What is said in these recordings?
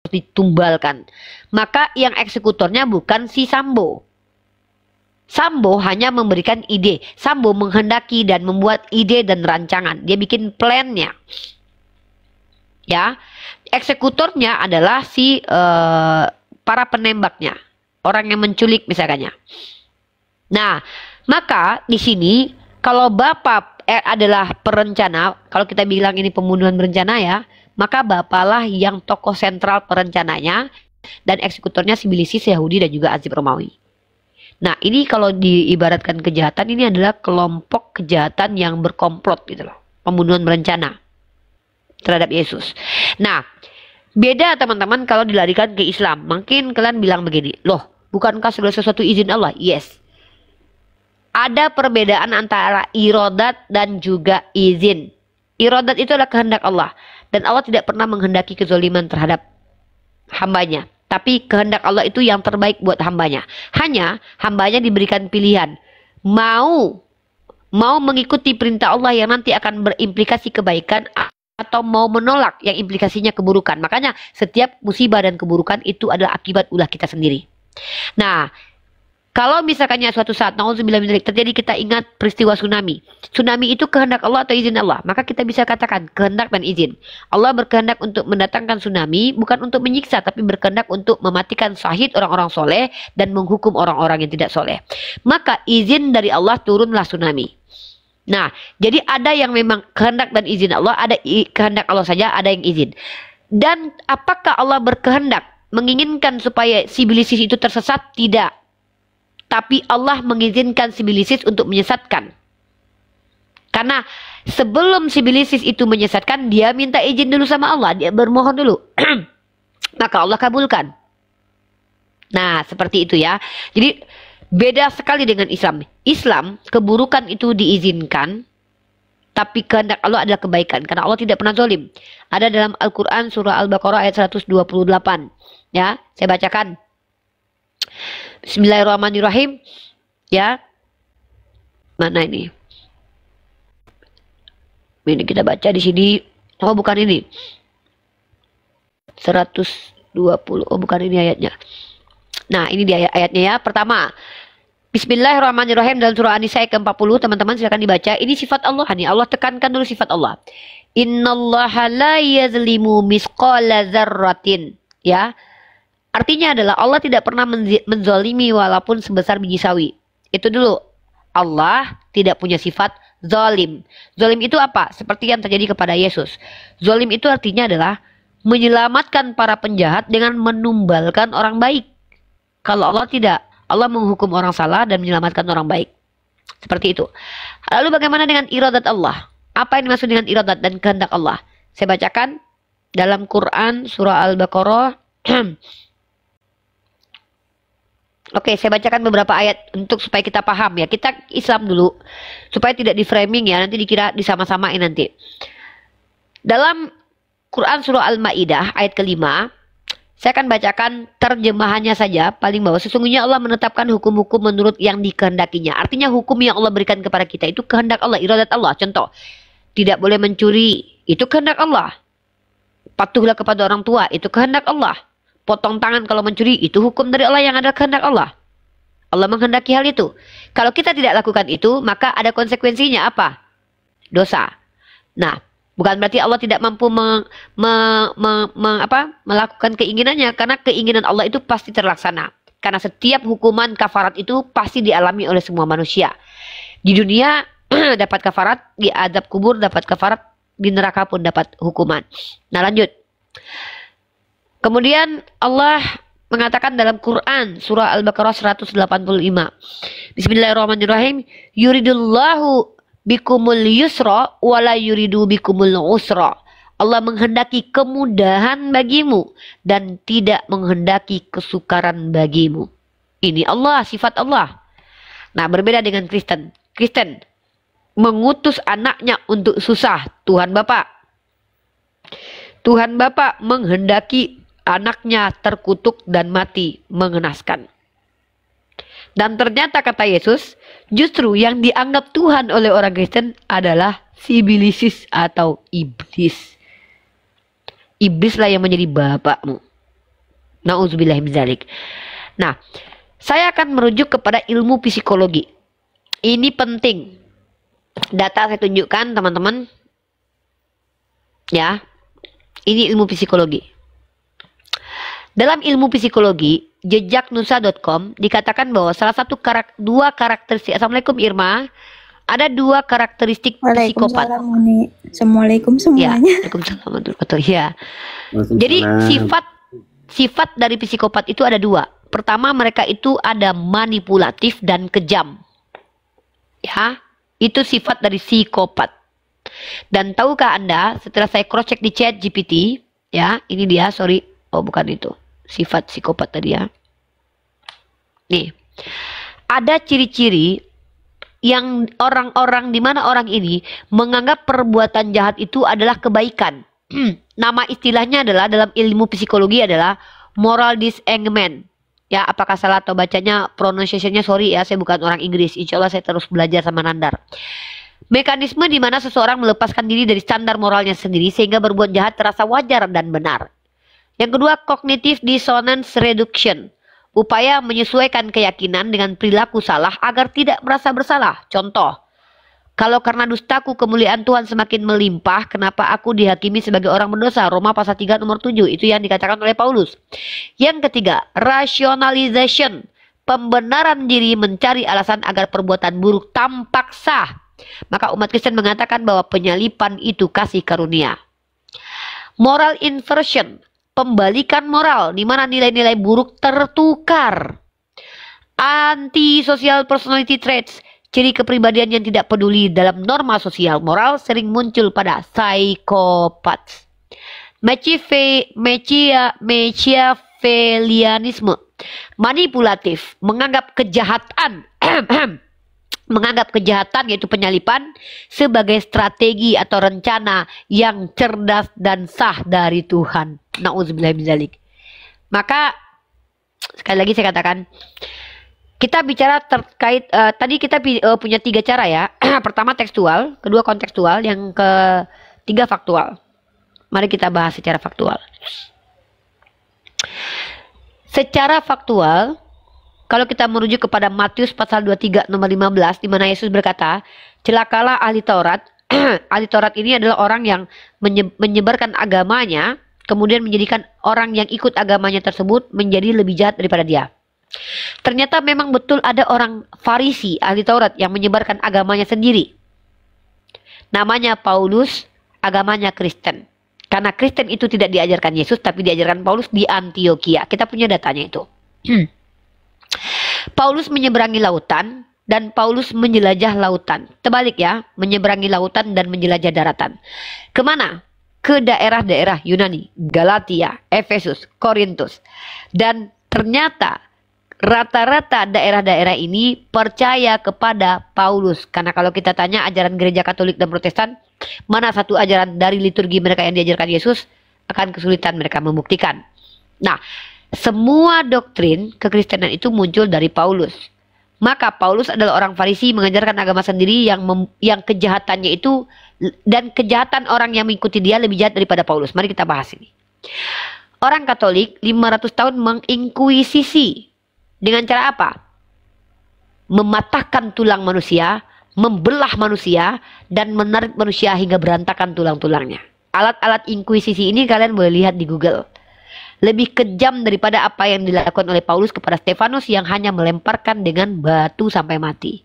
ditumbalkan. Maka yang eksekutornya bukan si Sambo. Sambo hanya memberikan ide. Sambo menghendaki dan membuat ide dan rancangan. Dia bikin plannya. Ya, eksekutornya adalah si para penembaknya, orang yang menculik misalnya. Nah, maka di sini kalau bapak adalah perencana, kalau kita bilang ini pembunuhan berencana ya, maka bapaklah yang tokoh sentral perencananya dan eksekutornya si Bilisis Yahudi dan juga Azib Romawi. Nah, ini kalau diibaratkan kejahatan, ini adalah kelompok kejahatan yang berkomplot gitu loh, pembunuhan berencana terhadap Yesus. Nah, beda teman-teman kalau dilarikan ke Islam. Mungkin kalian bilang begini, loh, bukankah segala sesuatu izin Allah? Yes. Ada perbedaan antara irodat dan juga izin. Irodat itu adalah kehendak Allah. Dan Allah tidak pernah menghendaki kezaliman terhadap hambanya. Tapi kehendak Allah itu yang terbaik buat hambanya. Hanya hambanya diberikan pilihan. Mau mengikuti perintah Allah yang nanti akan berimplikasi kebaikan, atau mau menolak yang implikasinya keburukan. Makanya setiap musibah dan keburukan itu adalah akibat ulah kita sendiri. Nah, kalau misalkannya suatu saat nauzubillah min dzalik terjadi, kita ingat peristiwa tsunami. Tsunami itu kehendak Allah atau izin Allah? Maka kita bisa katakan kehendak dan izin. Allah berkehendak untuk mendatangkan tsunami, bukan untuk menyiksa, tapi berkehendak untuk mematikan syahid orang-orang soleh dan menghukum orang-orang yang tidak soleh. Maka izin dari Allah turunlah tsunami. Nah, jadi ada yang memang kehendak dan izin Allah, ada kehendak Allah saja, ada yang izin. Dan apakah Allah berkehendak menginginkan supaya si Bilisis itu tersesat? Tidak. Tapi Allah mengizinkan si Bilisis untuk menyesatkan. Karena sebelum si Bilisis itu menyesatkan, dia minta izin dulu sama Allah, dia bermohon dulu. Maka Allah kabulkan. Nah, seperti itu ya. Jadi beda sekali dengan Islam. Islam, keburukan itu diizinkan, tapi kehendak Allah adalah kebaikan. Karena Allah tidak pernah zalim. Ada dalam Al-Quran surah Al-Baqarah ayat 128. Ya, saya bacakan. Bismillahirrahmanirrahim. Ya. Mana ini? Ini kita baca di sini. Oh, bukan ini. 120. Oh, bukan ini ayatnya. Nah, ini dia ayatnya ya. Pertama, Bismillahirrahmanirrahim dalam surah An-Nisa ayat ke-40, teman-teman silakan dibaca. Ini sifat Allah. Ini Allah tekankan dulu sifat Allah. Innallaha la yazlimu misqala dzarratin. Ya. Artinya adalah Allah tidak pernah menzalimi walaupun sebesar biji sawi. Itu dulu. Allah tidak punya sifat zalim. Zalim itu apa? Seperti yang terjadi kepada Yesus. Zalim itu artinya adalah menyelamatkan para penjahat dengan menumbalkan orang baik. Kalau Allah tidak. Allah menghukum orang salah dan menyelamatkan orang baik. Seperti itu. Lalu bagaimana dengan iradat Allah? Apa yang dimaksud dengan iradat dan kehendak Allah? Saya bacakan dalam Quran surah Al-Baqarah. Oke, saya bacakan beberapa ayat untuk supaya kita paham ya. Kita Islam dulu. Supaya tidak di framing ya. Nanti dikira disama-samain nanti. Dalam Quran surah Al-Ma'idah ayat kelima. Saya akan bacakan terjemahannya saja paling bawah. Sesungguhnya Allah menetapkan hukum-hukum menurut yang dikehendakinya. Artinya hukum yang Allah berikan kepada kita itu kehendak Allah, iradat Allah. Contoh, tidak boleh mencuri, itu kehendak Allah. Patuhlah kepada orang tua, itu kehendak Allah. Potong tangan kalau mencuri, itu hukum dari Allah yang ada kehendak Allah. Allah menghendaki hal itu. Kalau kita tidak lakukan itu, maka ada konsekuensinya apa? Dosa. Nah, bukan berarti Allah tidak mampu melakukan keinginannya. Karena keinginan Allah itu pasti terlaksana. Karena setiap hukuman kafarat itu pasti dialami oleh semua manusia. Di dunia dapat kafarat, di azab kubur dapat kafarat, di neraka pun dapat hukuman. Nah, lanjut. Kemudian Allah mengatakan dalam Quran surah Al-Baqarah 185. Bismillahirrahmanirrahim. Yuridullahu bikumul yusra wala yuridu bikumul usra. Allah menghendaki kemudahan bagimu dan tidak menghendaki kesukaran bagimu. Ini Allah, sifat Allah. Nah, berbeda dengan Kristen. Kristen mengutus anaknya untuk susah. Tuhan Bapa menghendaki anaknya terkutuk dan mati mengenaskan. Dan ternyata kata Yesus, justru yang dianggap Tuhan oleh orang Kristen adalah si Bilisis atau iblis. Iblislah yang menjadi bapakmu. Nauzubillah min dzalik. Nah, saya akan merujuk kepada ilmu psikologi. Ini penting. Data saya tunjukkan teman-teman. Ya. Ini ilmu psikologi. Dalam ilmu psikologi, jejaknusa.com dikatakan bahwa salah satu dua karakteristik. Assalamualaikum Irma. Ada dua karakteristik psikopat. Assalamualaikum semuanya. Ya, Waalaikumsalam. Ya. Jadi sifat dari psikopat itu ada dua. Pertama, mereka itu ada manipulatif dan kejam. Ya, itu sifat dari psikopat. Dan tahukah Anda, setelah saya cross check di chat GPT, ya, ini dia, sorry, oh bukan itu, sifat psikopat tadi ya. Nih, ada ciri-ciri yang orang-orang, di mana orang ini menganggap perbuatan jahat itu adalah kebaikan. Nama istilahnya adalah dalam ilmu psikologi adalah moral disagreement. Ya, apakah salah atau bacanya pronunciation-nya, sorry ya, saya bukan orang Inggris. Insya Allah saya terus belajar sama Nandar. Mekanisme di mana seseorang melepaskan diri dari standar moralnya sendiri sehingga berbuat jahat terasa wajar dan benar. Yang kedua, cognitive dissonance reduction. Upaya menyesuaikan keyakinan dengan perilaku salah agar tidak merasa bersalah. Contoh, kalau karena dustaku kemuliaan Tuhan semakin melimpah, kenapa aku dihakimi sebagai orang berdosa? Roma pasal 3 nomor 7. Itu yang dikatakan oleh Paulus. Yang ketiga, rationalization. Pembenaran diri mencari alasan agar perbuatan buruk tampak sah. Maka umat Kristen mengatakan bahwa penyalipan itu kasih karunia. Moral inversion. Pembalikan moral, di mana nilai-nilai buruk tertukar. Anti-social personality traits. Ciri kepribadian yang tidak peduli dalam norma sosial moral sering muncul pada psikopat. Machiavellianisme. Manipulatif, menganggap kejahatan menganggap kejahatan yaitu penyalipan sebagai strategi atau rencana yang cerdas dan sah dari Tuhan. Nauzubillah min dzalik. Maka sekali lagi saya katakan, kita bicara terkait tadi kita punya 3 cara ya. Pertama tekstual, kedua kontekstual, yang ketiga faktual. Mari kita bahas secara faktual. Secara faktual, kalau kita merujuk kepada Matius pasal 23 nomor 15, di mana Yesus berkata, celakalah ahli Taurat. Ahli Taurat ini adalah orang yang menyebarkan agamanya, kemudian menjadikan orang yang ikut agamanya tersebut menjadi lebih jahat daripada dia. Ternyata memang betul ada orang Farisi, ahli Taurat, yang menyebarkan agamanya sendiri. Namanya Paulus, agamanya Kristen. Karena Kristen itu tidak diajarkan Yesus, tapi diajarkan Paulus di Antioquia. Kita punya datanya itu. Paulus menyeberangi lautan dan Paulus menjelajah lautan. Terbalik ya, menyeberangi lautan dan menjelajah daratan. Kemana? Ke daerah-daerah Yunani, Galatia, Efesus, Korintus. Dan ternyata rata-rata daerah-daerah ini percaya kepada Paulus. Karena kalau kita tanya ajaran gereja Katolik dan Protestan, mana satu ajaran dari liturgi mereka yang diajarkan Yesus, akan kesulitan mereka membuktikan. Nah, semua doktrin kekristenan itu muncul dari Paulus. Maka Paulus adalah orang Farisi, mengajarkan agama sendiri yang kejahatannya itu, dan kejahatan orang yang mengikuti dia lebih jahat daripada Paulus. Mari kita bahas ini. Orang Katolik 500 tahun menginkuisisi. Dengan cara apa? Mematahkan tulang manusia, membelah manusia, dan menarik manusia hingga berantakan tulang-tulangnya. Alat-alat inkuisisi ini kalian boleh lihat di Google. Lebih kejam daripada apa yang dilakukan oleh Paulus kepada Stefanus yang hanya melemparkan dengan batu sampai mati.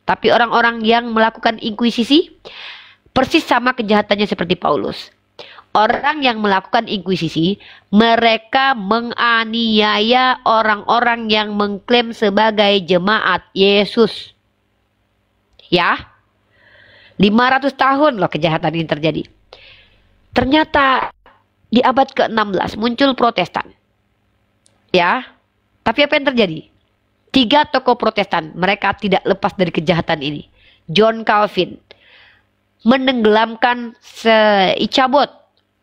Tapi orang-orang yang melakukan inkuisisi persis sama kejahatannya seperti Paulus. Orang yang melakukan inkuisisi, mereka menganiaya orang-orang yang mengklaim sebagai jemaat Yesus. Ya, 500 tahun loh kejahatan ini terjadi. Ternyata di abad ke-16 muncul Protestan. Ya, tapi apa yang terjadi? 3 tokoh Protestan, mereka tidak lepas dari kejahatan ini. John Calvin menenggelamkan Ichabod,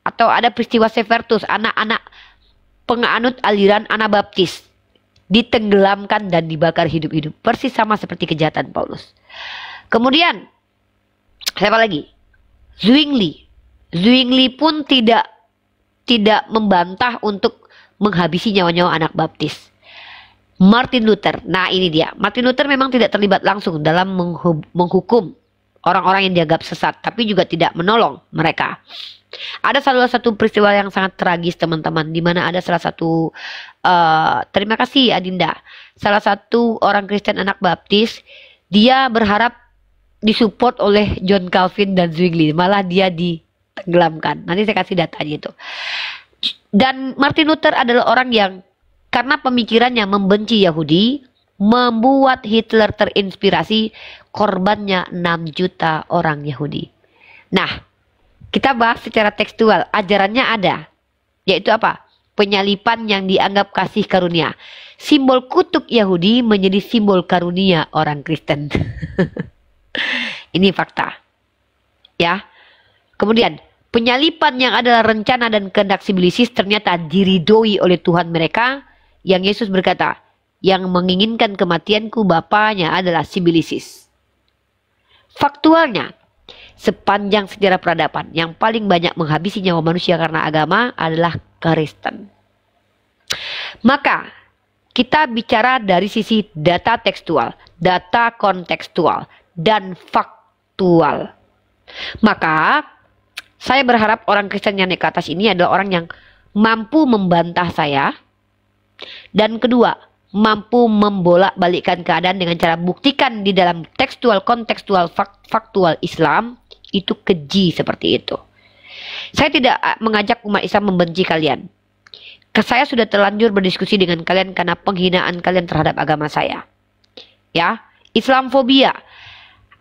atau ada peristiwa Severus, anak-anak penganut aliran Anabaptis ditenggelamkan dan dibakar hidup-hidup. Persis sama seperti kejahatan Paulus. Kemudian, siapa lagi? Zwingli. Zwingli pun tidak membantah untuk menghabisi nyawa-nyawa anak baptis. Martin Luther. Nah, ini dia. Martin Luther memang tidak terlibat langsung dalam menghukum orang-orang yang dianggap sesat, tapi juga tidak menolong mereka. Ada salah satu peristiwa yang sangat tragis, teman-teman, di mana ada salah satu terima kasih Adinda. Salah satu orang Kristen anak baptis, dia berharap disupport oleh John Calvin dan Zwingli, malah dia ditenggelamkan. Nanti saya kasih datanya itu. Dan Martin Luther adalah orang yang karena pemikirannya membenci Yahudi, membuat Hitler terinspirasi, korbannya 6 juta orang Yahudi. Nah, kita bahas secara tekstual, ajarannya ada, yaitu apa? Penyalipan yang dianggap kasih karunia. Simbol kutuk Yahudi menjadi simbol karunia orang Kristen. Ini fakta. Ya. Kemudian, penyalipan yang adalah rencana dan kehendak sibilisis ternyata diridhoi oleh Tuhan mereka, yang Yesus berkata, yang menginginkan kematianku bapaknya adalah sibilisis. Faktualnya, sepanjang sejarah peradaban, yang paling banyak menghabisi nyawa manusia karena agama adalah Kristen. Maka, kita bicara dari sisi data tekstual, data kontekstual, dan faktual. Maka, saya berharap orang Kristen yang naik ke atas ini adalah orang yang mampu membantah saya. Dan kedua, mampu membolak-balikkan keadaan dengan cara buktikan di dalam tekstual, kontekstual, faktual Islam itu keji seperti itu. Saya tidak mengajak umat Islam membenci kalian. Saya sudah terlanjur berdiskusi dengan kalian karena penghinaan kalian terhadap agama saya. Ya, Islamfobia.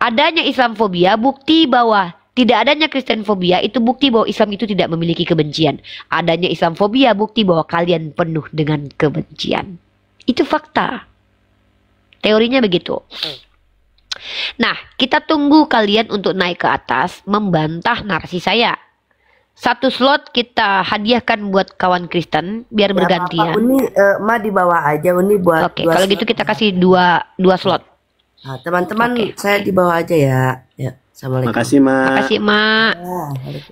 Adanya Islamfobia bukti bahwa tidak adanya Kristenfobia itu bukti bahwa Islam itu tidak memiliki kebencian. Adanya Islamfobia bukti bahwa kalian penuh dengan kebencian. Itu fakta. Teorinya begitu. Nah, kita tunggu kalian untuk naik ke atas membantah narasi saya. 1 slot kita hadiahkan buat kawan Kristen biar bergantian. Uni di bawah aja, Uni buat. Oke, kalau gitu kita kasih dua slot. Nah, teman-teman, saya di bawah aja ya. Ya, assalamualaikum. Makasih, Mak. Makasih, Mak.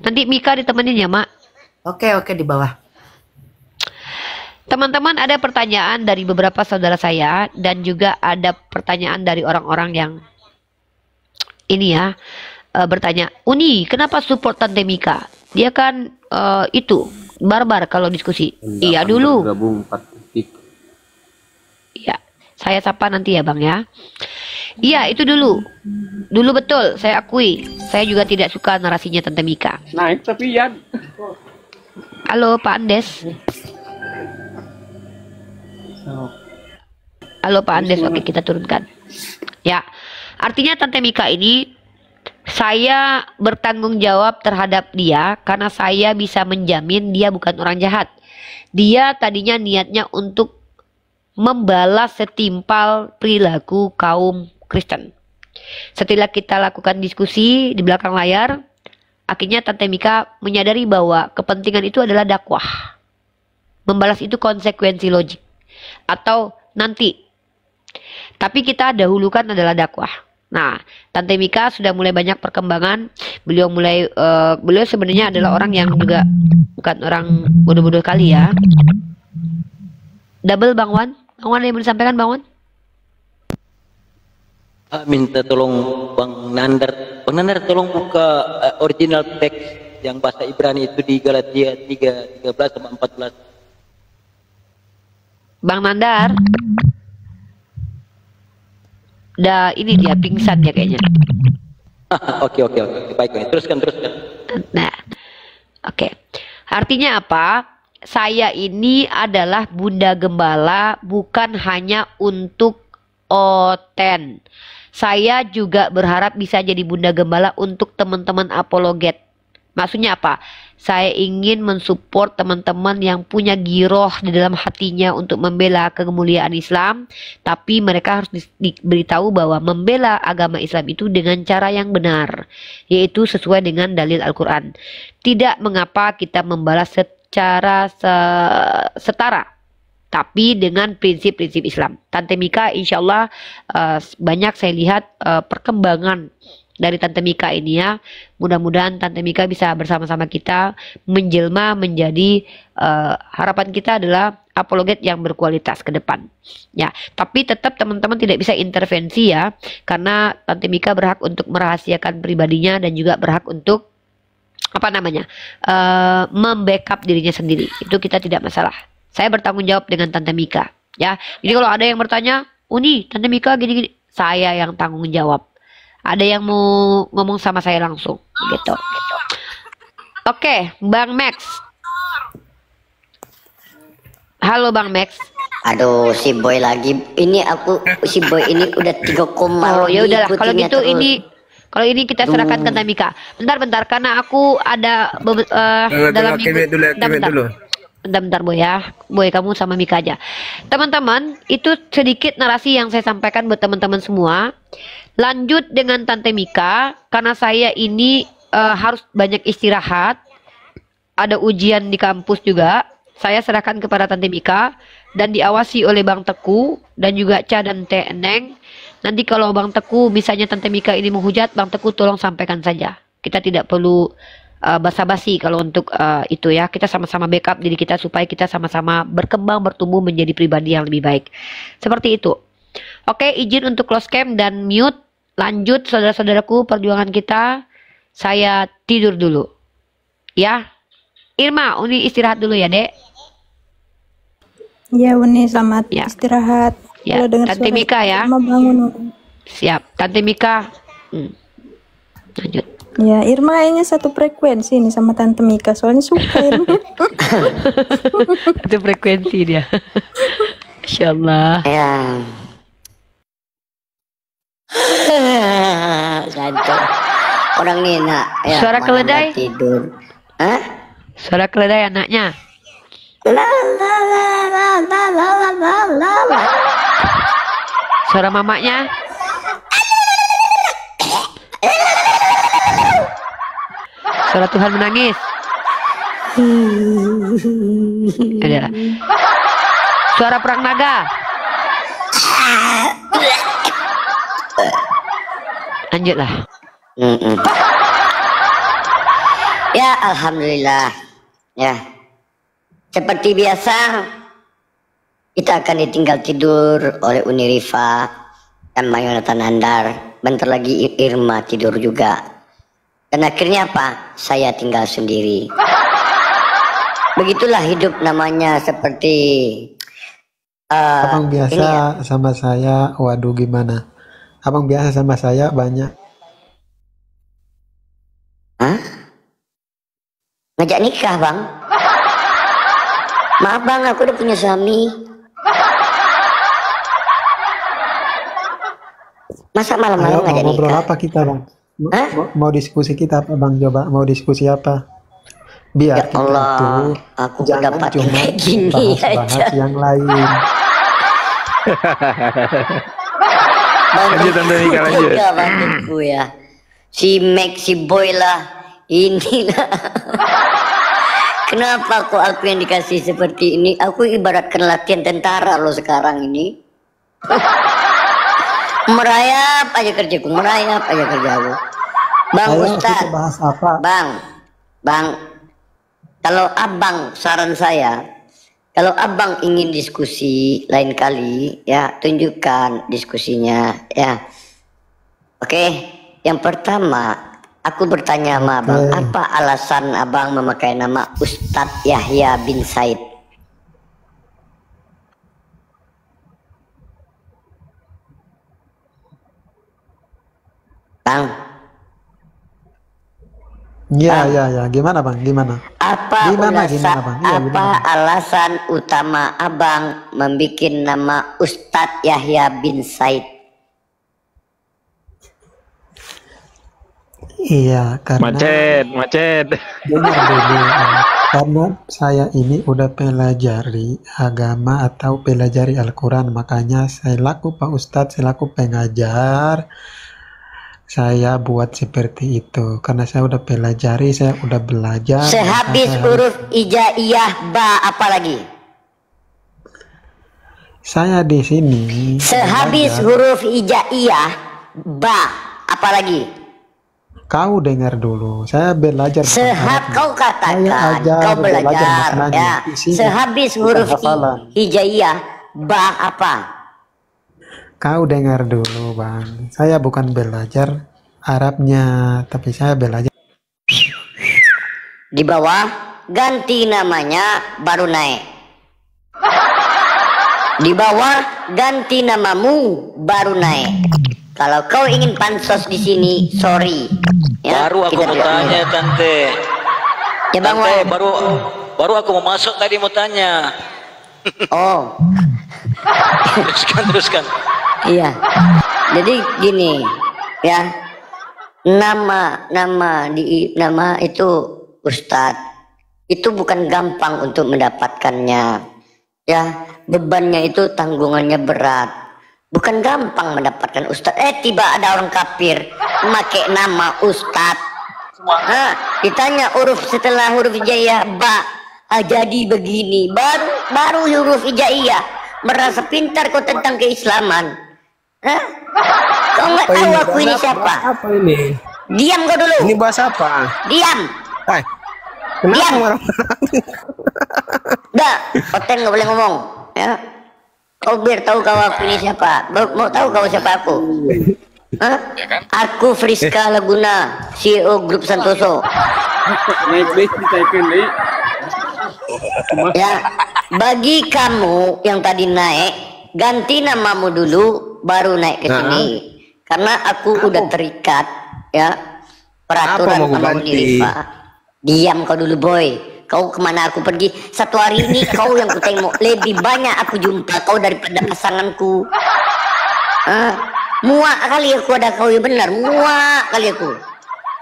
Nanti Mika ditemenin ya, Mak. Oke, di bawah. Teman-teman, ada pertanyaan dari beberapa saudara saya dan juga ada pertanyaan dari orang-orang yang ini ya, bertanya, Uni, kenapa support Tante Mika? Dia kan itu barbar kalau diskusi. Iya dulu. Iya, saya sapa nanti ya Bang ya. Iya itu dulu. Dulu betul, saya akui. Saya juga tidak suka narasinya Tante Mika. Naik tapi ya. Halo Pak Andes. Halo Pak Andes, oke kita turunkan. Ya, artinya Tante Mika ini saya bertanggung jawab terhadap dia karena saya bisa menjamin dia bukan orang jahat. Dia tadinya niatnya untuk membalas setimpal perilaku kaum Kristen. Setelah kita lakukan diskusi di belakang layar, akhirnya Tante Mika menyadari bahwa kepentingan itu adalah dakwah. Membalas itu konsekuensi logik. Atau nanti. Tapi kita dahulukan adalah dakwah. Nah, Tante Mika sudah mulai banyak perkembangan. Beliau sebenarnya adalah orang yang juga bukan orang bodoh-bodoh kali ya. Double Bang Wan. Bang Wan yang mau disampaikan Bang Wan? Minta tolong Bang Nandar. Bang Nandar tolong buka original teks yang bahasa Ibrani itu di Galatia 3:13 sama 14. Bang Nandar. Ini dia pingsan ya kayaknya. Oke. Baik. Teruskan. Nah, oke. Artinya apa? Saya ini adalah Bunda Gembala bukan hanya untuk Oten. Saya juga berharap bisa jadi Bunda Gembala untuk teman-teman apologet. Maksudnya apa? Saya ingin mensupport teman-teman yang punya giroh di dalam hatinya untuk membela kemuliaan Islam. Tapi mereka harus diberitahu bahwa membela agama Islam itu dengan cara yang benar. Yaitu sesuai dengan dalil Al-Quran. Tidak mengapa kita membalas secara setara. Tapi dengan prinsip-prinsip Islam. Tante Mika insya Allah banyak saya lihat perkembangan dari Tante Mika ini ya. Mudah-mudahan Tante Mika bisa bersama-sama kita menjelma menjadi harapan kita adalah apologet yang berkualitas ke depan. Ya, tapi tetap teman-teman tidak bisa intervensi ya, karena Tante Mika berhak untuk merahasiakan pribadinya dan juga berhak untuk membackup dirinya sendiri. Itu kita tidak masalah. Saya bertanggung jawab dengan Tante Mika ya. Jadi kalau ada yang bertanya, Uni Tante Mika gini-gini, saya yang tanggung jawab. Ada yang mau ngomong sama saya langsung gitu. Oke, Bang Max. Halo Bang Max. Aduh, si Boy lagi. Ini si Boy ini udah 3 koma. Oh ya udahlah, kalau gitu kalau ini kita serahkan ke Tante Mika. Bentar karena aku ada dalam minggu. Bentar Boy ya. Boy kamu sama Mika aja. Teman-teman, itu sedikit narasi yang saya sampaikan buat teman-teman semua. Lanjut dengan Tante Mika, karena saya ini harus banyak istirahat. Ada ujian di kampus juga. Saya serahkan kepada Tante Mika dan diawasi oleh Bang Teku dan juga Ca dan Teh Eneng. Nanti kalau Bang Teku misalnya Tante Mika ini menghujat, Bang Teku tolong sampaikan saja. Kita tidak perlu basa-basi kalau untuk itu ya. Kita sama-sama backup diri kita supaya kita sama-sama berkembang, bertumbuh menjadi pribadi yang lebih baik. Seperti itu. Oke, izin untuk close cam dan mute. Lanjut saudara-saudaraku perjuangan kita. Saya tidur dulu. Ya. Irma, Uni istirahat dulu ya, Dek. Ya Uni, selamat istirahat. Ya, Tante Mika ya. Bangun. Siap, Tante Mika. Lanjut. Ya, Irma kayaknya satu frekuensi nih sama Tante Mika, soalnya suka Irma. Itu frekuensi dia. Insyaallah. Ya. Gantung. Orang Nina. Ya, suara keledai. Tidur. Hah? Suara keledai anaknya. La la la la la la la la la. Suara mamanya. Suara Tuhan menangis. Adalah. Suara perang naga. Lanjutlah. Ya, alhamdulillah. Ya. Seperti biasa, kita akan ditinggal tidur oleh Uni Rifa dan Mayonata Nandar. Bentar lagi Irma tidur juga. Dan akhirnya apa? Saya tinggal sendiri. Begitulah hidup namanya, seperti Abang biasa sama saya. Waduh, gimana? Abang biasa sama saya banyak. Hah? Ngajak nikah, Bang? Maaf Bang, aku udah punya suami. Masa malam-malam ngajak nikah? Mau ngobrol apa kita, Bang? Mau diskusi kita apa, Bang? Coba mau diskusi apa? Biar ya Allah, itu aku dapat kayak gini bahas yang lain. Lanjut Tante Mika, lanjut. Bantuku ya. Si Max, si Boy lah. Inilah. Kenapa aku yang dikasih seperti ini? Aku ibaratkan latihan tentara loh sekarang ini. Merayap aja kerjaku, merayap aja kerjaku. Bang Ustadz, bahas apa? Bang, kalau abang, saran saya, kalau abang ingin diskusi lain kali, ya tunjukkan diskusinya, ya. Oke, yang pertama, aku bertanya sama abang, apa alasan abang memakai nama Ustadz Yahya bin Said? Bang. Ya, gimana Bang? Gimana? Apa alasan utama abang membuat nama Ustadz Yahya bin Said? Iya, karena macet. Karena saya ini udah pelajari agama atau pelajari Al-Quran, makanya saya laku Pak Ustadz, saya laku pengajar. Saya buat seperti itu karena saya udah pelajari, saya udah belajar. Sehabis huruf ijaiyah ba apa lagi? Saya di sini. Sehabis huruf ijaiyah ba apa lagi? Kau dengar dulu. Saya belajar. Kau katakan, ajar, kau belajar maknanya. ya. Isinya. Sehabis huruf Hafalan. hijaiyah, ba apa? Kau dengar dulu, Bang. Saya bukan belajar Arabnya, tapi saya belajar. Di bawah ganti namanya baru naik. Di bawah ganti namamu baru naik. Kalau kau ingin pansos di sini, sorry. Ya, Baru aku kita mau tidak tanya, milih. Tante. Ya Bang Tante, Wan. baru aku mau masuk tadi mau tanya. Oh, Teruskan. iya. Jadi gini, ya. Nama itu Ustadz. Itu bukan gampang untuk mendapatkannya. Ya, bebannya itu tanggungannya berat. Bukan gampang mendapatkan Ustadz. Tiba ada orang kafir memakai nama Ustadz. Ditanya huruf setelah huruf hijaiyah ba, jadi begini. Baru huruf hijaiyah merasa pintar kau tentang keislaman. Kau nggak tahu aku ini siapa? Apa ini? Diam kau dulu. Ini bahasa apa? Diam. Hai. Kenapa Diam. marah-marah? Dah, Oten nggak boleh ngomong. Ya. Kau biar tahu kau aku ini siapa. Mau tahu kau siapa aku? Aku Friska Laguna, CEO Grup Santoso. Ya, bagi kamu yang tadi naik, ganti namamu dulu, baru naik ke sini. Karena aku udah terikat, ya, peraturan Apa mau sama ganti? Unirifa. Diam kau dulu, boy. Kau kemana aku pergi? Satu hari ini kau yang kutengok lebih banyak aku jumpa kau daripada pasanganku. Muak kali aku ada kau, ya benar, muak kali aku.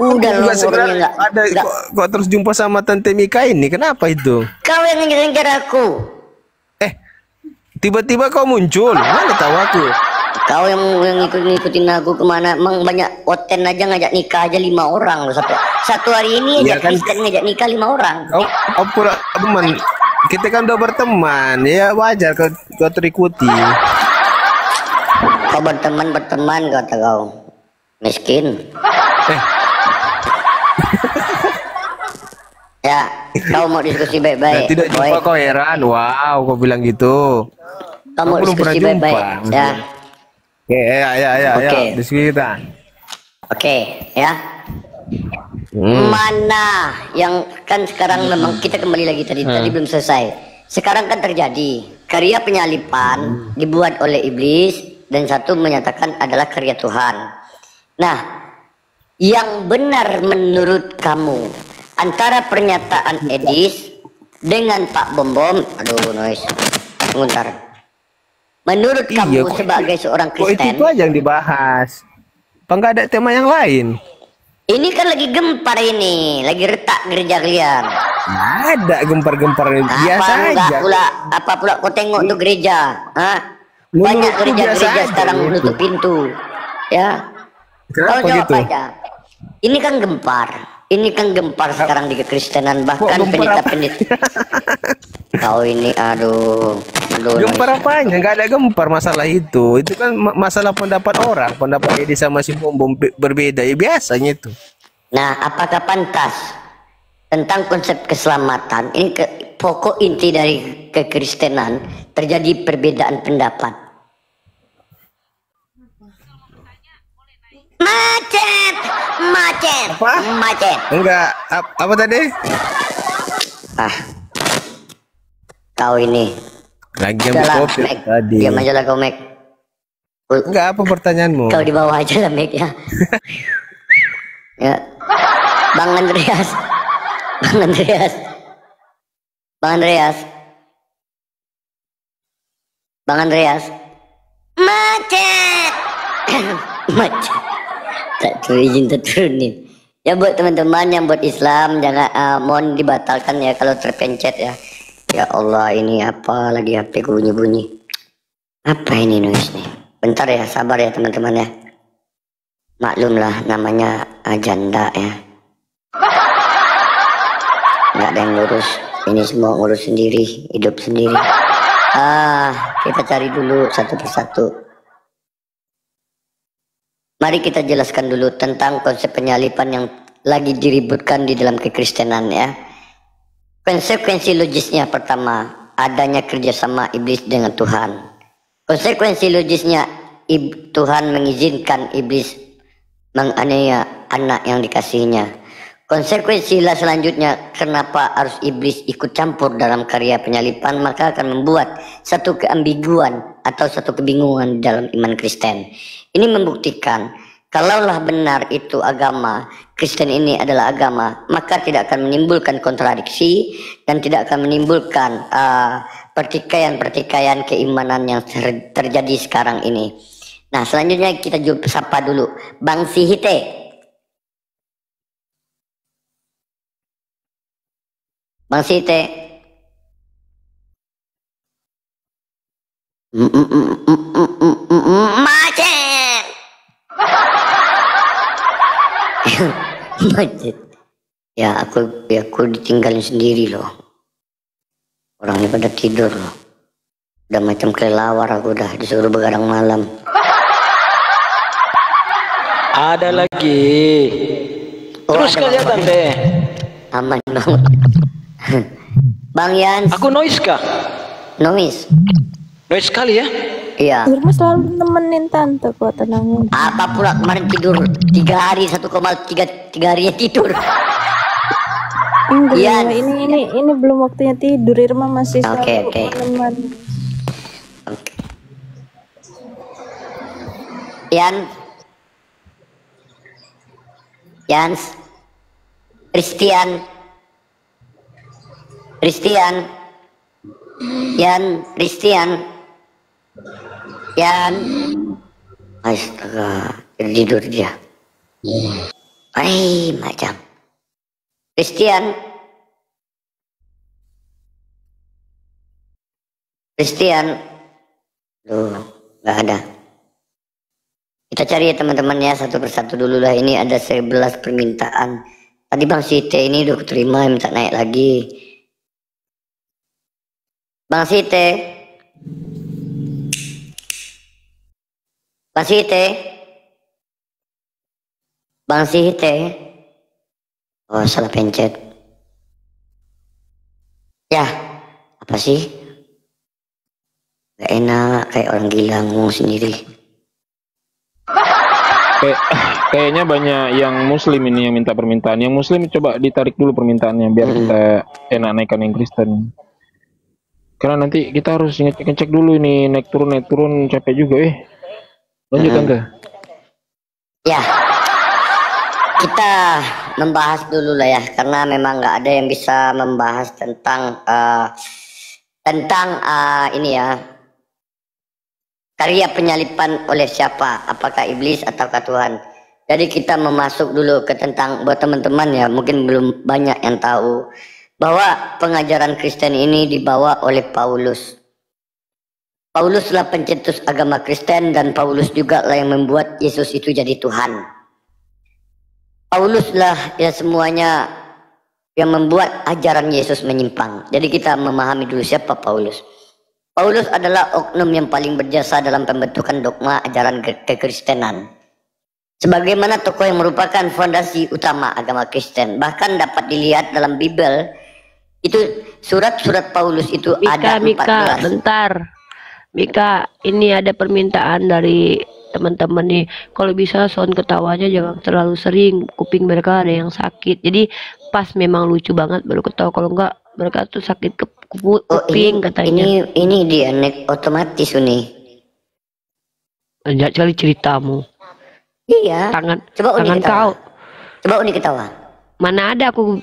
Udah Enggak, lo sebenarnya ada kok terus jumpa sama Tante Mika ini. Kenapa itu? Kau yang ngejar aku. Tiba-tiba kau muncul. Mana tahu aku? Kau yang ngikutin aku kemana? Emang banyak Oten aja ngajak nikah aja 5 orang loh satu hari ini Iya aja kan? Kristen ngajak nikah 5 orang. Kau pura teman. Kita kan udah berteman. Ya wajar kau terikuti. Kau berteman kata kau. Miskin. Ya, kau mau diskusi baik-baik. Tidak jumpa kau heran. Wow, kau bilang gitu. Kau mau belum pernah diskusi baik-baik. jumpa. Ya. Ya. Oke. Diskusi kita. Oke, ya. Mana yang kan sekarang memang kita kembali lagi tadi belum selesai. Sekarang kan terjadi karya penyalipan dibuat oleh iblis dan satu menyatakan adalah karya Tuhan. Nah, yang benar menurut kamu antara pernyataan Edis dengan Pak Bom, aduh noise, sebentar. Menurut kamu sebagai seorang Kristen, itu aja yang dibahas. Apa nggak ada tema yang lain? ini kan lagi gempar ini, lagi retak gereja kalian. Ada gempar-gempar biasa aja. Apa pula kau tengok tuh gereja? Banyak gereja-gereja sekarang menutup pintu. Ya. Kau jawab gitu? aja. Ini kan gempar. Ini kan gempar sekarang di kekristenan, bahkan pendeta-pendeta. Kau ini aduh. Gempar apanya? Nggak ada gempar masalah itu. Itu kan masalah pendapat orang. Pendapat Edi sama si Bom berbeda. Ya biasanya itu. Nah, apakah pantas tentang konsep keselamatan ini pokok inti dari kekristenan terjadi perbedaan pendapat? Macet. Enggak. Apa tadi? Kau ini. Lagi ambil kopi tadi. Diam aja lah kau, Mek. Enggak, apa pertanyaanmu? Kau di bawah aja lah, Mek, ya. Ya. Bang Andreas. Macet. Tak izin turunin. Ya buat teman-teman yang buat Islam jangan mohon dibatalkan ya kalau terpencet ya. Ya Allah, ini apa lagi HP ku bunyi-bunyi. Apa ini noise nih? Bentar ya, sabar ya teman-teman ya. Maklumlah namanya janda ya. Nggak ada yang ngurus. Ini semua ngurus sendiri, hidup sendiri. Kita cari dulu satu persatu. Mari kita jelaskan dulu tentang konsep penyalipan yang lagi diributkan di dalam kekristenan ya. Konsekuensi logisnya pertama, adanya kerjasama iblis dengan Tuhan. Konsekuensi logisnya, Tuhan mengizinkan iblis menganiaya anak yang dikasihinya. Konsekuensi selanjutnya, kenapa harus iblis ikut campur dalam karya penyalipan, maka akan membuat satu keambiguan atau satu kebingungan dalam iman Kristen. Ini membuktikan kalaulah benar itu agama, Kristen ini adalah agama, maka tidak akan menimbulkan kontradiksi dan tidak akan menimbulkan pertikaian-pertikaian keimanan yang terjadi sekarang ini. Nah, selanjutnya kita sapa dulu Bang Sihite. Bang Sihite. Macet. Macet. Ya aku ditinggalin sendiri loh. Orangnya pada tidur loh. Udah macam kelelawar, aku udah disuruh begadang malam. Ada lagi. Terus kelihatan deh. Aman bang. Bang Yans. Aku noise kah? Noise. Noise sekali ya? Iya. Irma selalu nemenin tante kok, tenang. Apa pula kemarin tidur 3 hari 1,3 harinya tidur. Enggak, Yan. ini belum waktunya tidur. Irma masih Oke. menemani. Yans. Christian. Astaga, tidur dia. Macam. Christian. Loh, nggak ada. Kita cari ya teman-teman ya, satu persatu dulu lah. Ini ada 11 permintaan. Tadi Bang Site ini udah terima, minta naik lagi. Bang Site. Oh, salah pencet. Ya, apa sih? Gak enak, kayak orang gila ngomong sendiri. Kayaknya banyak yang muslim ini yang minta permintaan. Yang muslim coba ditarik dulu permintaannya biar kita enak naikkan yang Kristen. Karena nanti kita harus ngecek dulu ini, naik turun capek juga Lanjut Tante. Ya, kita membahas dulu lah ya, karena memang nggak ada yang bisa membahas tentang ini ya, karya penyalipan oleh siapa, apakah iblis ataukah Tuhan. Jadi kita memasuk dulu ke tentang, buat teman-teman ya, mungkin belum banyak yang tahu bahwa pengajaran Kristen ini dibawa oleh Paulus. Pauluslah pencetus agama Kristen, dan Paulus juga lah yang membuat Yesus itu jadi Tuhan. Pauluslah ya semuanya yang membuat ajaran Yesus menyimpang. Jadi kita memahami dulu siapa Paulus. Paulus adalah oknum yang paling berjasa dalam pembentukan dogma ajaran kekristenan. Sebagaimana tokoh yang merupakan fondasi utama agama Kristen. Bahkan dapat dilihat dalam Bible, itu surat-surat Paulus itu ada 14. Mika, bentar. Mika, ini ada permintaan dari teman-teman nih. Kalau bisa sound ketawanya jangan terlalu sering. Kuping mereka ada yang sakit. Jadi pas memang lucu banget baru ketawa. Kalau enggak mereka tuh sakit kuping katanya. Ini dia neck otomatis ini. Enggak kali ceritamu. Iya. Coba tangan kau. Coba Uni ketawa. Mana ada aku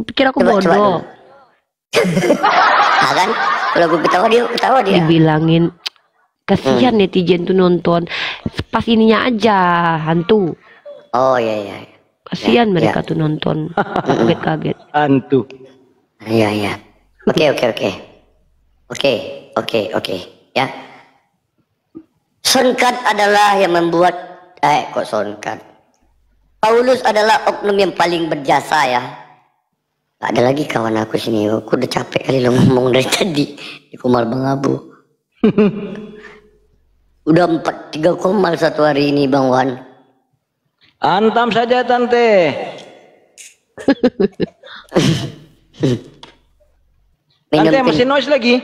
pikir aku bodoh. Kan? Kalau gue ketawa dia. Dibilangin kasihan netizen tuh nonton pas ininya aja hantu. Oh iya. Kasihan mereka tuh nonton kaget-kaget. Hantu. Iya. Oke. Ya. Sonkat adalah yang membuat sonkat. Paulus adalah oknum yang paling berjasa ya. Gak ada lagi kawan aku sini. Aku udah capek kali lo ngomong dari tadi di Komal Bang Abu. Udah 3 komal satu hari ini Bang Wan. Antam saja Tante. Tante masih noise lagi?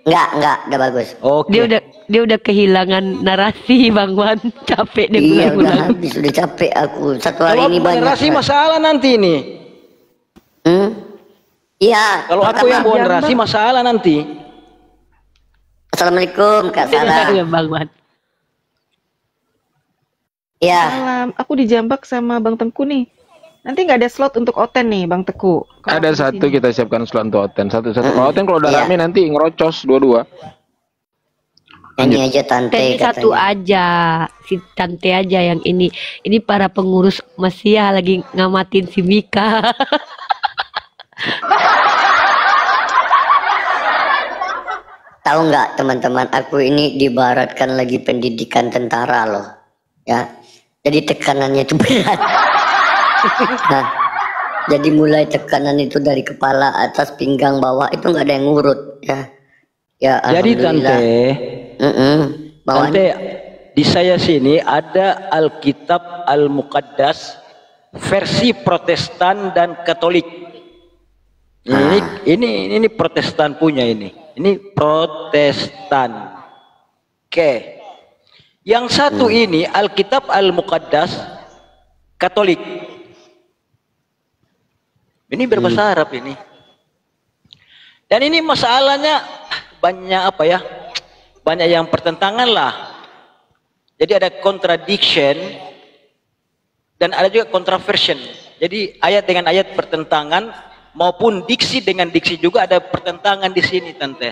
Enggak, udah bagus. Oke. Dia udah kehilangan narasi Bang Wan, capek dia Iya, udah ulang-ulang. habis, udah capek aku. Satu hari Kalau ini aku banyak. narasi masalah nanti ini. Iya. Kalau aku yang bawa narasi masalah nanti. Assalamualaikum Kak Sarah. Ya Bang Wan. Ya. Malam, aku dijambak sama Bang Tengku nih. Nanti nggak ada slot untuk Oten nih, Bang Teku. Ada satu kita siapkan slot untuk Oten. Satu-satu. Kalau Oten kalau udah Iya. rame nanti ngerocos dua-dua. Ini aja Tante Jadi satu katanya. aja, si Tante aja yang ini. Ini para pengurus Mesia lagi ngamatin si Mika. Tahu nggak teman-teman, aku ini dibaratkan lagi pendidikan tentara loh. Ya. Jadi tekanannya itu berat. Nah, jadi mulai tekanan itu dari kepala atas, pinggang bawah itu nggak ada yang ngurut ya. Ya Jadi alhamdulillah. Tante, Bawaan. Tante, di saya sini ada Alkitab Al-Muqaddas versi Protestan dan Katolik. Ini Protestan punya ini. Ini Protestan. Oke. Yang satu ini Alkitab Al-Muqaddas Katolik. Ini berbahasa Arab ini. Dan ini masalahnya banyak apa ya? Banyak yang pertentangan lah. Jadi ada contradiction dan ada juga contraversion. Jadi ayat dengan ayat pertentangan maupun diksi dengan diksi juga ada pertentangan di sini Tante.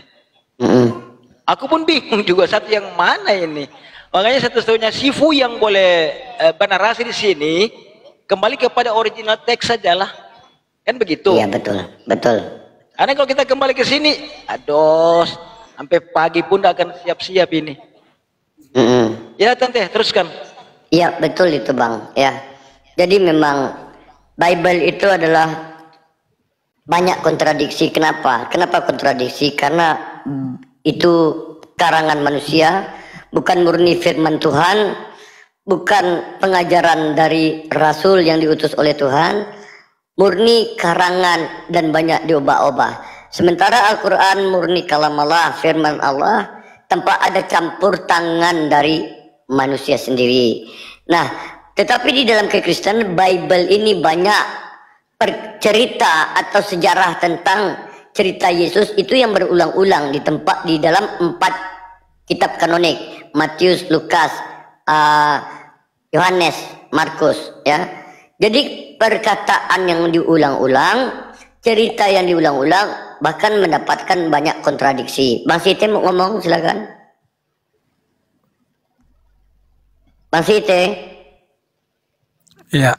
Aku pun bingung juga satu yang mana ini. Makanya satu-satunya Sifu yang boleh bernarasi di sini kembali kepada original teks sajalah. Kan begitu? Iya betul, betul. Karena kalau kita kembali ke sini, aduh, sampai pagi pun akan siap-siap ini. Ya Tante, teruskan. Iya betul itu Bang. Ya. Jadi memang Bible itu adalah banyak kontradiksi. Kenapa? Kenapa kontradiksi? Karena itu karangan manusia, bukan murni firman Tuhan, bukan pengajaran dari Rasul yang diutus oleh Tuhan, murni karangan dan banyak diubah-ubah. Sementara Al-Quran murni kalam Allah, firman Allah, tanpa ada campur tangan dari manusia sendiri. Nah, tetapi di dalam kekristenan Bible ini banyak cerita atau sejarah tentang cerita Yesus itu yang berulang-ulang di tempat di dalam 4 kitab kanonik, Matius, Lukas, Yohanes, Markus, ya. Jadi perkataan yang diulang-ulang, cerita yang diulang-ulang, bahkan mendapatkan banyak kontradiksi. Bang Siti mau ngomong, silakan. Bang Siti. Iya.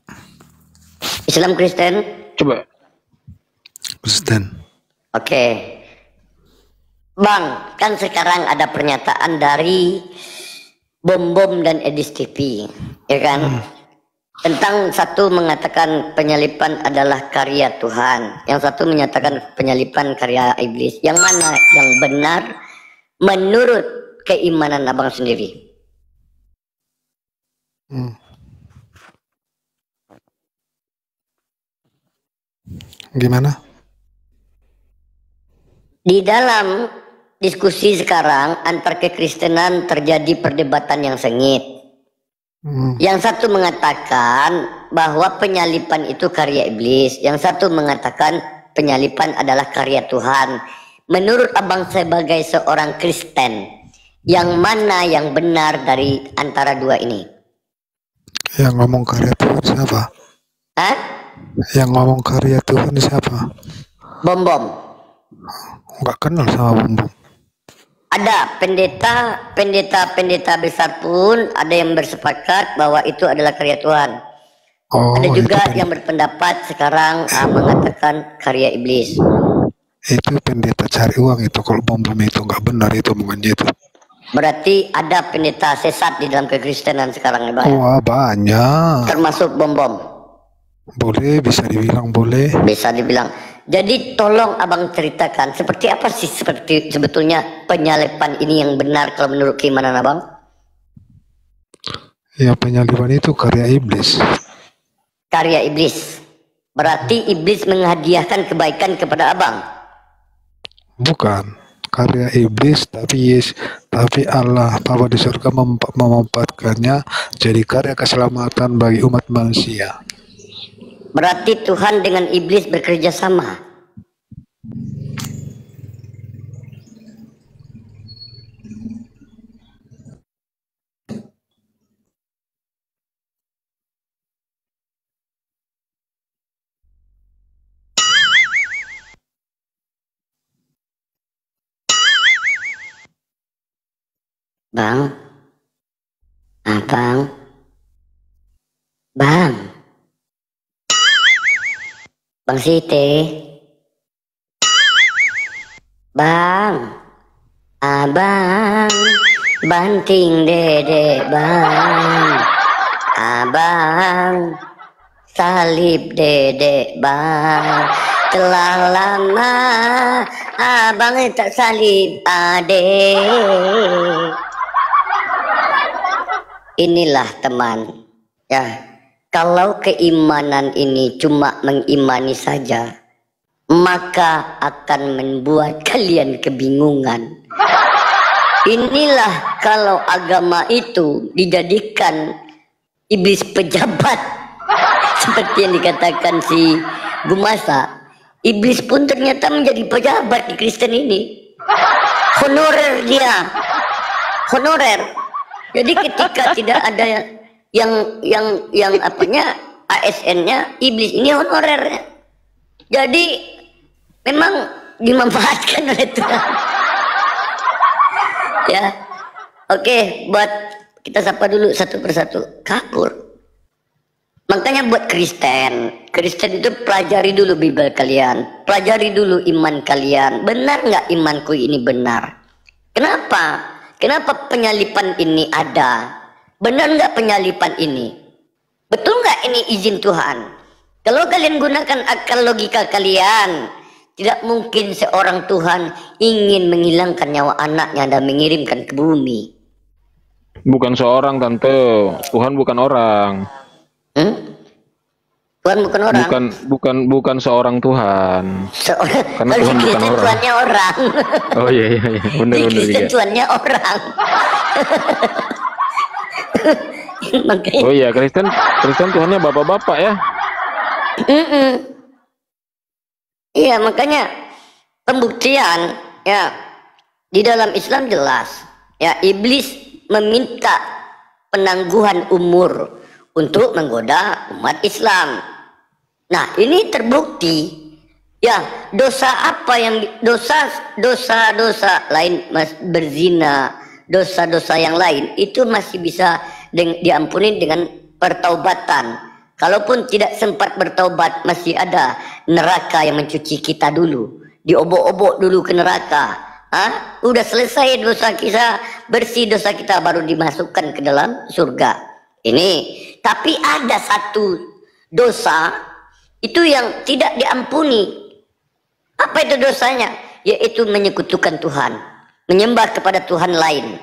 Islam Kristen. Coba. Kristen. Oke. Bang, kan sekarang ada pernyataan dari Bom dan Edis TV, ya kan? Tentang satu mengatakan penyalipan adalah karya Tuhan, yang satu menyatakan penyalipan karya iblis. Yang mana yang benar menurut keimanan abang sendiri? Gimana? Di dalam diskusi sekarang antar kekristenan terjadi perdebatan yang sengit. Yang satu mengatakan bahwa penyalipan itu karya iblis, yang satu mengatakan penyalipan adalah karya Tuhan. Menurut abang sebagai seorang Kristen, yang mana yang benar dari antara dua ini? Yang ngomong karya Tuhan siapa? Hah? Yang ngomong karya Tuhan siapa? Bom. Nggak kenal sama Bom. Ada pendeta besar pun ada yang bersepakat bahwa itu adalah karya Tuhan. Ada juga yang berpendapat sekarang mengatakan karya iblis. Itu pendeta cari uang itu. Kalau Bom itu nggak benar itu omongannya itu. Berarti ada pendeta sesat di dalam kekristenan sekarang ya Bang? Wah banyak. Termasuk Bom. Boleh, bisa dibilang boleh. Bisa dibilang. Jadi tolong abang ceritakan seperti apa sih sebetulnya penyalipan ini yang benar kalau menurut keimanan abang? Ya penyalipan itu karya iblis. karya iblis. Berarti iblis menghadiahkan kebaikan kepada abang. Bukan karya iblis, tapi Allah Bapa di surga memanfaatkannya jadi karya keselamatan bagi umat manusia. Berarti Tuhan dengan iblis bekerja sama. Bang, abang, bang, bang Siti, bang, abang, banting dede bang, abang, salib dede bang. Telah lama abang tak salib adek. Inilah teman, ya, kalau keimanan ini cuma mengimani saja, maka akan membuat kalian kebingungan. Inilah kalau agama itu dijadikan iblis pejabat, seperti yang dikatakan si Gumasa. Iblis pun ternyata menjadi pejabat di Kristen ini. Honorer dia, honorer. Jadi ketika tidak ada yang apanya ASN-nya, iblis ini honorernya. Jadi memang dimanfaatkan oleh Tuhan. Ya, oke, buat kita sapa dulu satu persatu. Kabur. Makanya buat Kristen itu pelajari dulu Bible kalian, pelajari dulu iman kalian. Benar nggak imanku ini benar? Kenapa? Kenapa penyalipan ini ada? Benar nggak penyalipan ini? Betul nggak ini izin Tuhan? Kalau kalian gunakan akal logika kalian, tidak mungkin seorang Tuhan ingin menghilangkan nyawa anaknya dan mengirimkan ke bumi. Bukan seorang, Tante. Tuhan bukan orang. Tuhan bukan orang. Bukan seorang Tuhan. Karena Tuhan bukan orang. Tuhannya orang. Oh iya, benar juga. Tuhannya orang. Makanya, oh iya, Kristen Tuhannya bapak-bapak ya. Iya, makanya pembuktian ya di dalam Islam jelas ya, iblis meminta penangguhan umur untuk menggoda umat Islam. Nah, ini terbukti ya. Dosa apa yang dosa lain, berzina, dosa-dosa yang lain itu masih bisa diampuni dengan pertaubatan. Kalaupun tidak sempat bertaubat, masih ada neraka yang mencuci kita dulu, diobok-obok dulu ke neraka. Udah selesai dosa kita, bersih dosa kita, baru dimasukkan ke dalam surga. Ini, tapi ada satu dosa itu yang tidak diampuni. Apa itu dosanya? Yaitu menyekutukan Tuhan, menyembah kepada Tuhan lain.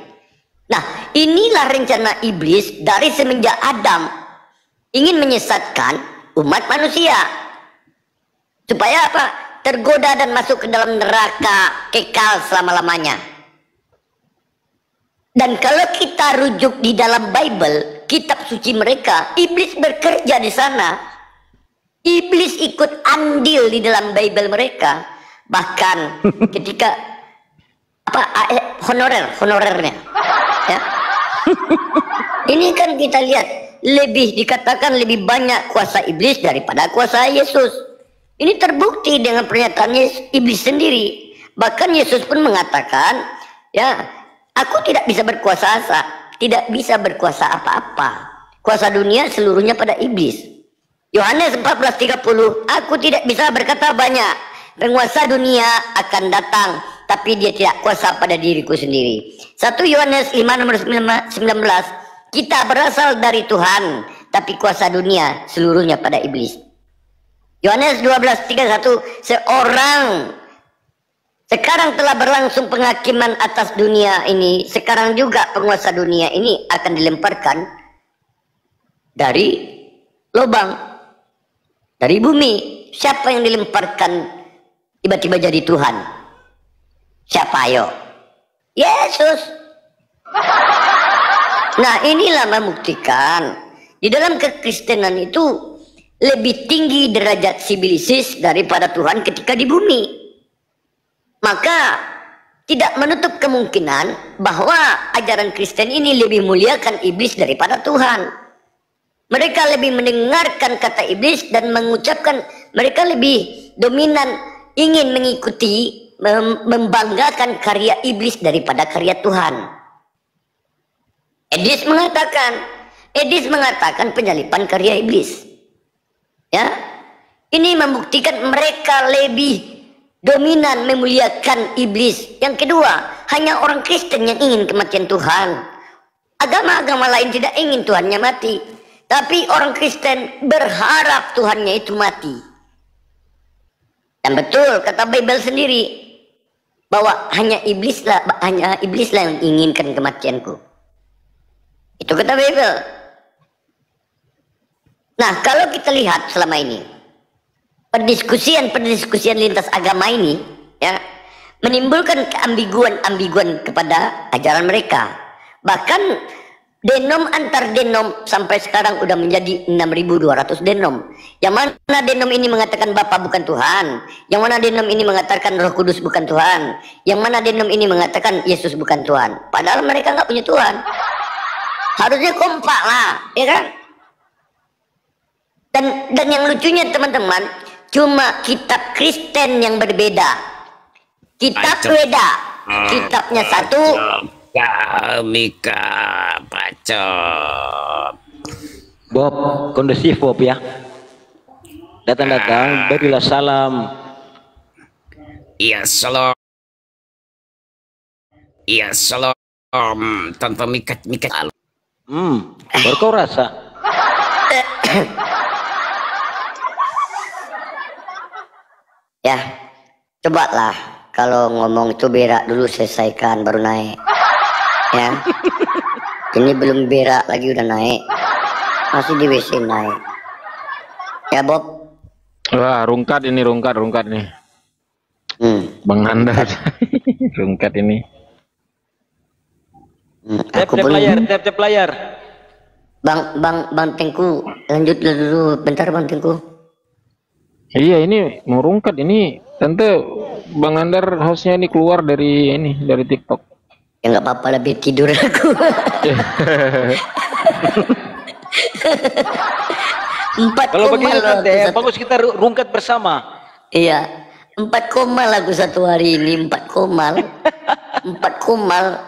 Nah, inilah rencana iblis dari semenjak Adam, ingin menyesatkan umat manusia. Supaya apa? Tergoda dan masuk ke dalam neraka kekal selama-lamanya. Dan kalau kita rujuk di dalam Bible, kitab suci mereka, iblis bekerja di sana. Iblis ikut andil di dalam Bible mereka. Bahkan ketika honorernya ya. Ini kan kita lihat dikatakan lebih banyak kuasa iblis daripada kuasa Yesus. Ini terbukti dengan pernyataan iblis sendiri. Bahkan Yesus pun mengatakan, ya, aku tidak bisa tidak bisa berkuasa apa-apa. Kuasa dunia seluruhnya pada iblis. Yohanes 14:30, aku tidak bisa berkata banyak. Penguasa dunia akan datang, tapi dia tidak kuasa pada diriku sendiri. 1 Yohanes 5:19, kita berasal dari Tuhan, tapi kuasa dunia seluruhnya pada iblis. Yohanes 12:31, sekarang telah berlangsung penghakiman atas dunia ini, sekarang juga penguasa dunia ini akan dilemparkan dari lubang. dari bumi. Siapa yang dilemparkan tiba-tiba jadi Tuhan? Siapa ayo? Yesus. Nah, inilah membuktikan di dalam kekristenan itu lebih tinggi derajat sibilisis daripada Tuhan ketika di bumi. Maka tidak menutup kemungkinan bahwa ajaran Kristen ini lebih muliakan iblis daripada Tuhan. Mereka lebih mendengarkan kata iblis dan mengucapkan, mereka lebih dominan ingin mengikuti, membanggakan karya iblis daripada karya Tuhan. Edis mengatakan penyalipan karya iblis. Ya, ini membuktikan mereka lebih dominan memuliakan iblis. Yang kedua, hanya orang Kristen yang ingin kematian Tuhan. Agama-agama lain tidak ingin Tuhannya mati, tapi orang Kristen berharap Tuhannya itu mati. Dan betul kata Bible sendiri bahwa hanya iblislah yang inginkan kematianku. Itu kata Bible. Nah, kalau kita lihat selama ini perdiskusian lintas agama ini, ya, menimbulkan keambiguan kepada ajaran mereka. Bahkan denom antar denom sampai sekarang udah menjadi 6.200 denom. Yang mana denom ini mengatakan Bapa bukan Tuhan, yang mana denom ini mengatakan Roh Kudus bukan Tuhan, yang mana denom ini mengatakan Yesus bukan Tuhan. Padahal mereka nggak punya Tuhan. Harusnya kompak lah, ya kan? Dan yang lucunya teman-teman, cuma kitab Kristen yang berbeda. Kitab beda, kitabnya satu. Mika bacot. Bob, kondusif Bob ya. Datang-datang, berilah salam. Iya salam. Iya salam. Tante Mika. Baru kau rasa. Ya, cobalah kalau ngomong itu berak dulu selesaikan baru naik. Ya, ini belum berak lagi udah naik, masih di WC naik. Ya Bob. Wah, rungkat nih. Bang Nanda. Rungkat ini. Tap layar. Bang Tengku, lanjut dulu bentar Bang Tengku. Iya, ini mau rungkat ini. Tante Bang Andar hostnya ini keluar dari TikTok. Ya nggak apa-apa, lebih tidur aku. 4 Kalau koma begitu loh Tante, aku bagus kita rungkat bersama. Iya, 4 komal aku satu hari ini, 4 komal. 4 komal.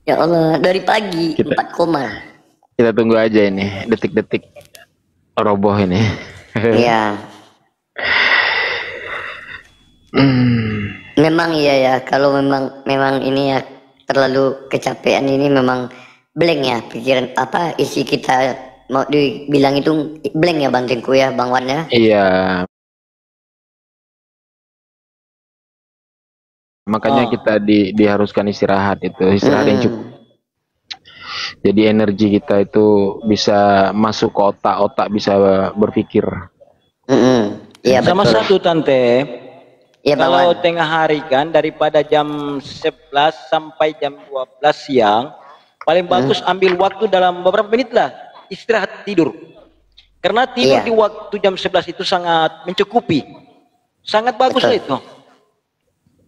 Ya Allah, dari pagi 4 komal. Kita tunggu aja ini detik-detik roboh ini. Iya. Memang iya ya, kalau memang ini ya terlalu kecapean ini memang blank ya pikiran, apa isi kita mau dibilang itu blank ya Bang Tengku ya, Bang Wan ya. Iya. Makanya kita diharuskan istirahat yang cukup. Jadi energi kita itu bisa masuk ke otak bisa berpikir. Iya, sama betul. satu Tante. Ya, kalau tengah hari kan daripada jam 11 sampai jam 12 siang, paling bagus ambil waktu dalam beberapa menit lah istirahat tidur. Karena tidur di waktu jam 11 itu sangat mencukupi. Sangat bagus lah itu.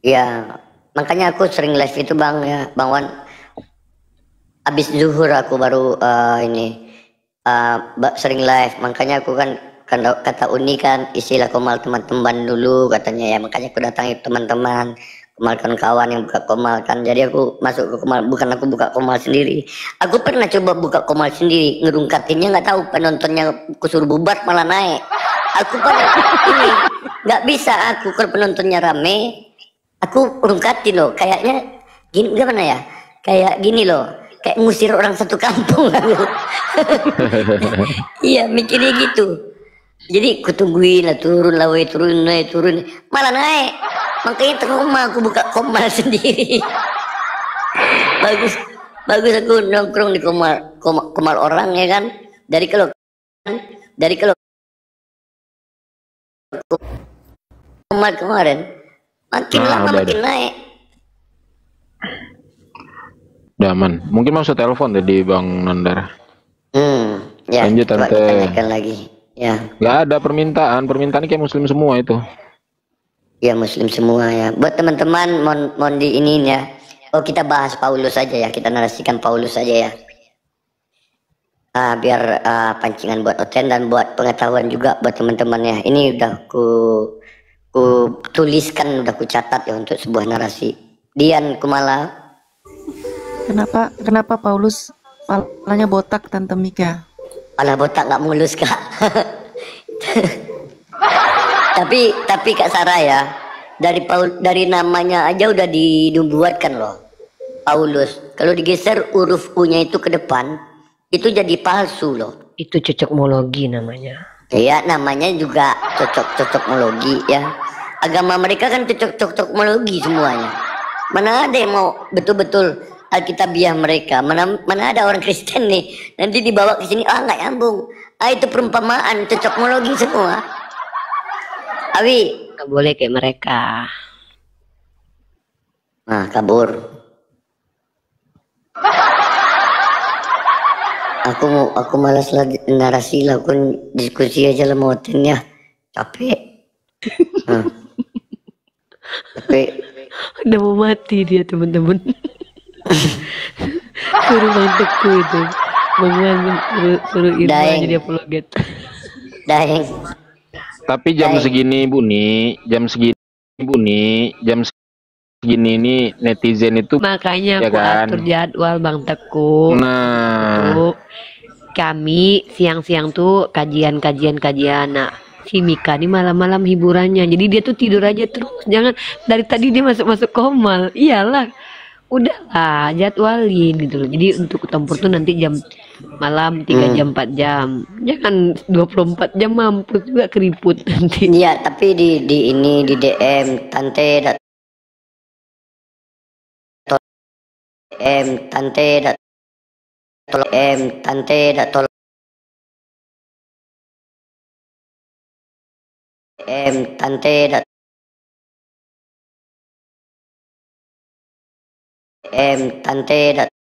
Iya, makanya aku sering live itu Bang ya, Bang Wan. Habis zuhur aku baru sering live, makanya aku kan kata Uni kan istilah komal teman-teman dulu katanya ya, makanya aku datangi teman-teman komal kawan yang buka komal kan, jadi aku masuk ke komal, bukan aku buka komal sendiri. Aku pernah coba buka komal sendiri, ngerungkatinnya nggak tahu, penontonnya aku suruh bubar malah naik. Aku pada ini nggak bisa aku, kalau penontonnya rame aku rungkatin loh, kayaknya gini, gimana ya, kayak gini loh, kayak ngusir orang satu kampung aku. Iya mikirnya gitu. Jadi kutungguin lah, turun, malah naik. Makanya trauma aku buka komal sendiri. bagus aku nongkrong di komal orang ya kan. Dari kalau kemarin makin Nah, lama udah, makin naik. Udah aman. Mungkin mau telepon tadi Bang Nandar. Ya, Lanjut coba Tante. kita naikkan lagi. Ya. Nggak ada permintaan kayak muslim semua itu. Ya muslim semua ya. Buat teman-teman mohon di ini ya. Oh kita bahas Paulus saja ya. Kita narasikan Paulus saja ya. Biar pancingan buat Oten dan buat pengetahuan juga buat teman-teman ya. Ini udah ku tuliskan, udah ku catat ya untuk sebuah narasi. Dian Kumala. Kenapa Paulus palanya botak Tante Mika? Pala botak nggak mulus kak. tapi Kak Sarah ya, dari namanya aja udah dibuatkan loh, Paulus. Kalau digeser huruf U-nya itu ke depan, itu jadi palsu loh. Itu cocokmologi namanya. Iya, namanya juga cocokmologi ya. Agama mereka kan cocokmologi semuanya. Mana ada yang mau betul-betul Alkitabiah mereka? Mana ada orang Kristen nih nanti dibawa ke sini, nggak nyambung. Itu perumpamaan cocokmologi semua. Abi, Nggak boleh kayak mereka. nah kabur. Aku malas lagi narasi, lakukan diskusi aja lah mau ya. Capek. Capek. Udah mau mati dia teman-teman. Suruh Bang Teku itu. Suruh Irma Daeng. jadi apologet. Daeng. Tapi jam segini jam segini ini netizen itu Makanya ya aku kan? atur jadwal Bang Teku. Nah, Tuh, kami siang-siang tuh kajian. Nah, si Mika nih malam-malam hiburannya. Jadi dia tuh tidur aja terus. Jangan dari tadi dia masuk komal. Iyalah. Udahlah jadwalin gitu loh. Jadi untuk tempur tuh nanti jam malam 3 jam 4 jam. Jangan 24 jam, mampus juga keriput nanti. Iya, tapi di ini di DM tante tante